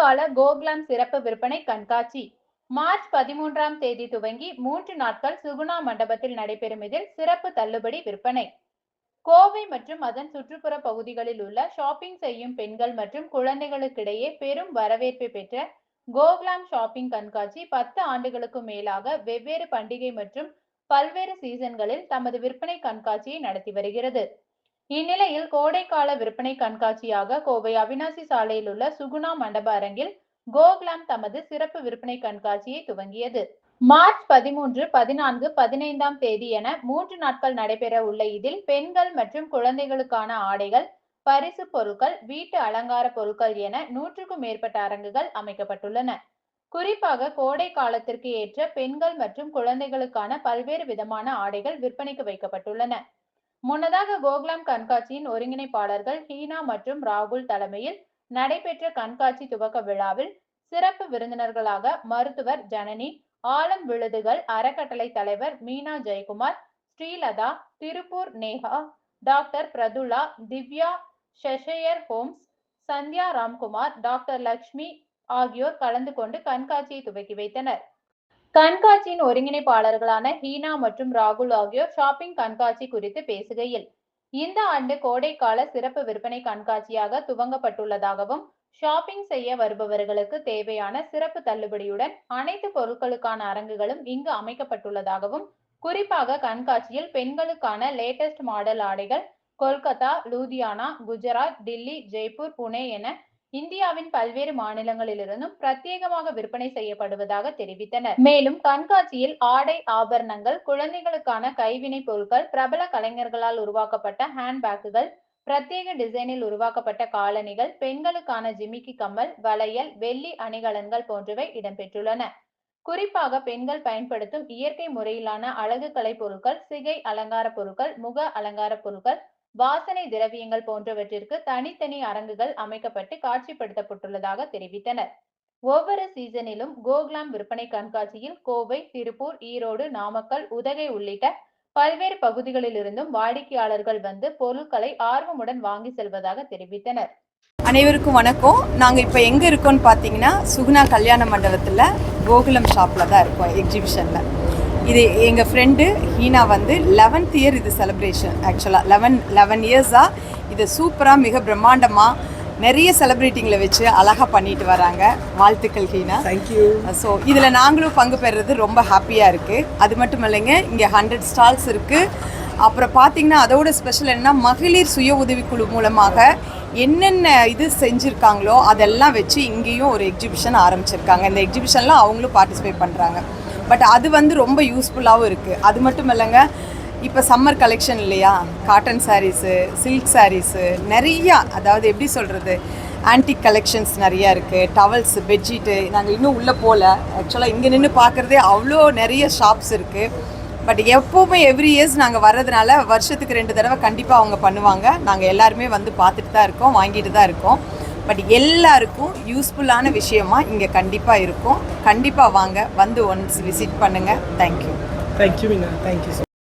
கோடைக்கால கோகுலம் சிறப்பு விற்பனை கண்காட்சி மார்ச் 13ஆம் தேதி துவங்கி 3 நாட்கள் சுகுணா மண்டபத்தில் நடைபெறும். இதில் சிறப்பு தள்ளுபடி விற்பனை. கோவை மற்றும் அதன் சுற்றுப்புற பகுதிகளில் உள்ள ஷாப்பிங் செய்யும் பெண்கள் மற்றும் குழந்தைகளுக்கிடையே பெரும் வரவேற்பை பெற்ற கோகுலம் ஷாப்பிங் கண்காட்சி 10 ஆண்டுகளுக்கும் மேலாக வெவ்வேறு பண்டிகை மற்றும் பல்வேறு சீசன்களில் தமது விற்பனை கண்காட்சியை நடத்தி வருகிறது. இந்நிலையில் கோடைக்கால விற்பனை கண்காட்சியாக கோவை அவினாசி சாலையில் உள்ள சுகுணா மண்டப அரங்கில் கோகுலம் தமது சிறப்பு விற்பனை கண்காட்சியை துவங்கியது. மார்ச் 13, 14, 15ஆம் தேதி என 3 நாட்கள் நடைபெற உள்ள இதில் பெண்கள் மற்றும் குழந்தைகளுக்கான ஆடைகள், பரிசு பொருட்கள், வீட்டு அலங்கார பொருட்கள் என 100க்கும் மேற்பட்ட அரங்குகள் அமைக்கப்பட்டுள்ளன. குறிப்பாக கோடை காலத்திற்கு ஏற்ற பெண்கள் மற்றும் குழந்தைகளுக்கான பல்வேறு விதமான ஆடைகள் விற்பனைக்கு வைக்கப்பட்டுள்ளன. முன்னதாக கோகுலம் கண்காட்சியின் ஒருங்கிணைப்பாளர்கள் ஹீனா மற்றும் ராகுல் தலைமையில் நடைபெற்ற கண்காட்சி துவக்க விழாவில் சிறப்பு விருந்தினர்களாக மருத்துவர் ஜனனி, ஆலம் விழுதுகள் அறக்கட்டளை தலைவர் Meena Jayakumar, Srilatha, Tiruppur Neha, doctor Pratula, Divya, Cheshire Homes, Sandhya Ramkumar, doctor Lakshmi ஆகியோர் கலந்து கொண்டு கண்காட்சியை துவக்கி வைத்தனர். கண்காட்சியின் ஒருங்கிணைப்பாளர்களான ஹீனா மற்றும் ராகுல் ஆகியோர் ஷாப்பிங் கண்காட்சி குறித்து பேசுகையில், இந்த ஆண்டு கோடைக்கால சிறப்பு விற்பனை கண்காட்சியாக துவங்கப்பட்டுள்ளதாகவும், ஷாப்பிங் செய்ய வருபவர்களுக்கு தேவையான சிறப்பு தள்ளுபடியுடன் அனைத்து பொருட்களுக்கான அரங்குகளும் இங்கு அமைக்கப்பட்டுள்ளதாகவும், குறிப்பாக கண்காட்சியில் பெண்களுக்கான லேட்டஸ்ட் மாடல் ஆடைகள் கொல்கத்தா, லூதியானா, குஜராத், டில்லி, ஜெய்ப்பூர், புனே என இந்தியாவின் பல்வேறு மாநிலங்களிலிருந்தும் பிரத்யேகமாக விற்பனை செய்யப்படுவதாக தெரிவித்தனர். மேலும் கண்காட்சியில் ஆடை, ஆபரணங்கள், குழந்தைகளுக்கான கைவினை பொருட்கள், பிரபல கலைஞர்களால் உருவாக்கப்பட்ட ஹேண்ட்பேக்குகள், பிரத்யேக டிசைனில் உருவாக்கப்பட்ட காலணிகள், பெண்களுக்கான ஜிமிக்கி கம்மல், வளையல், வெள்ளி அணிகலன்கள் போன்றவை இடம்பெற்றுள்ளன. குறிப்பாக பெண்கள் பயன்படுத்தும் இயற்கை முறையிலான அழகு கலை பொருட்கள், சிகை அலங்கார பொருட்கள், முக அலங்கார பொருட்கள், வாசனை திரவியங்கள் போன்றவற்றிற்கு தனித்தனி அரங்குகள் அமைக்கப்பட்டு காட்சிப்படுத்தப்பட்டுள்ளதாக தெரிவித்தனர். ஒவ்வொரு சீசனிலும் கோகுலம் விற்பனை கண்காட்சியில் கோவை, திருப்பூர், ஈரோடு, நாமக்கல், உதகை உள்ளிட்ட பல்வேறு பகுதிகளில் இருந்தும் வாடிக்கையாளர்கள் வந்து பொருட்களை ஆர்வமுடன் வாங்கி செல்வதாக தெரிவித்தனர். அனைவருக்கும் வணக்கம். நாங்கள் இப்போ எங்கே இருக்கோம்னு பார்த்தீங்கன்னா சுகுணா கல்யாண மண்டபத்தில் கோகுலம் ஷாப்பில் தான் இருக்கோம், எக்ஸிபிஷனில். இது எங்கள் ஃப்ரெண்டு ஹீனா வந்து 11th இயர் இது செலிப்ரேஷன். ஆக்சுவலாக 11 இயர்ஸாக இது சூப்பராக மிக பிரம்மாண்டமாக நிறைய செலிப்ரேட்டிங்களை வச்சு அழகாக பண்ணிட்டு வராங்க. வாழ்த்துக்கள் ஹீனா. தேங்க்யூ. ஸோ இதில் நாங்களும் பங்கு பெறுறது ரொம்ப ஹாப்பியாக இருக்குது. அது மட்டும் இல்லைங்க, இங்கே 100 ஸ்டால்ஸ் இருக்குது. அப்புறம் பார்த்திங்கன்னா அதோட ஸ்பெஷல் என்னென்னா மகளிர் சுய உதவிக்குழு மூலமாக என்னென்ன இது செஞ்சுருக்காங்களோ அதெல்லாம் வச்சு இங்கேயும் ஒரு எக்ஸிபிஷன் ஆரம்பிச்சிருக்காங்க. இந்த எக்ஸிபிஷனில் அவங்களும் பார்ட்டிசிபேட் பண்ணுறாங்க. பட் அது வந்து ரொம்ப யூஸ்ஃபுல்லாகவும் இருக்குது. அது மட்டும் இல்லைங்க, இப்போ சம்மர் கலெக்ஷன் இல்லையா, காட்டன் சாரீஸு, சில்க் சாரீஸு நிறையா, அதாவது எப்படி சொல்கிறது, ஆன்டிக் கலெக்ஷன்ஸ் நிறையா இருக்குது. டவல்ஸு, பெட்ஷீட்டு, நாங்கள் இன்னும் உள்ளே போகல. ஆக்சுவலாக இங்கே நின்று பார்க்குறதே அவ்வளோ நிறைய ஷாப்ஸ் இருக்குது. பட் எப்போவுமே எவ்ரி இயர்ஸ் நாங்கள் வர்றதுனால வருஷத்துக்கு 2 தடவை கண்டிப்பாக அவங்க பண்ணுவாங்க. நாங்கள் எல்லாருமே வந்து பார்த்துட்டு தான் இருக்கோம், வாங்கிட்டு தான் இருக்கோம். பட் எல்லாருக்கும் யூஸ்ஃபுல்லான விஷயமா இங்கே கண்டிப்பாக இருக்கும். கண்டிப்பாக வாங்க, வந்து ஒன்ஸ் விசிட் பண்ணுங்கள். தேங்க்யூ. தேங்க்யூ மீனா. தேங்க்யூ.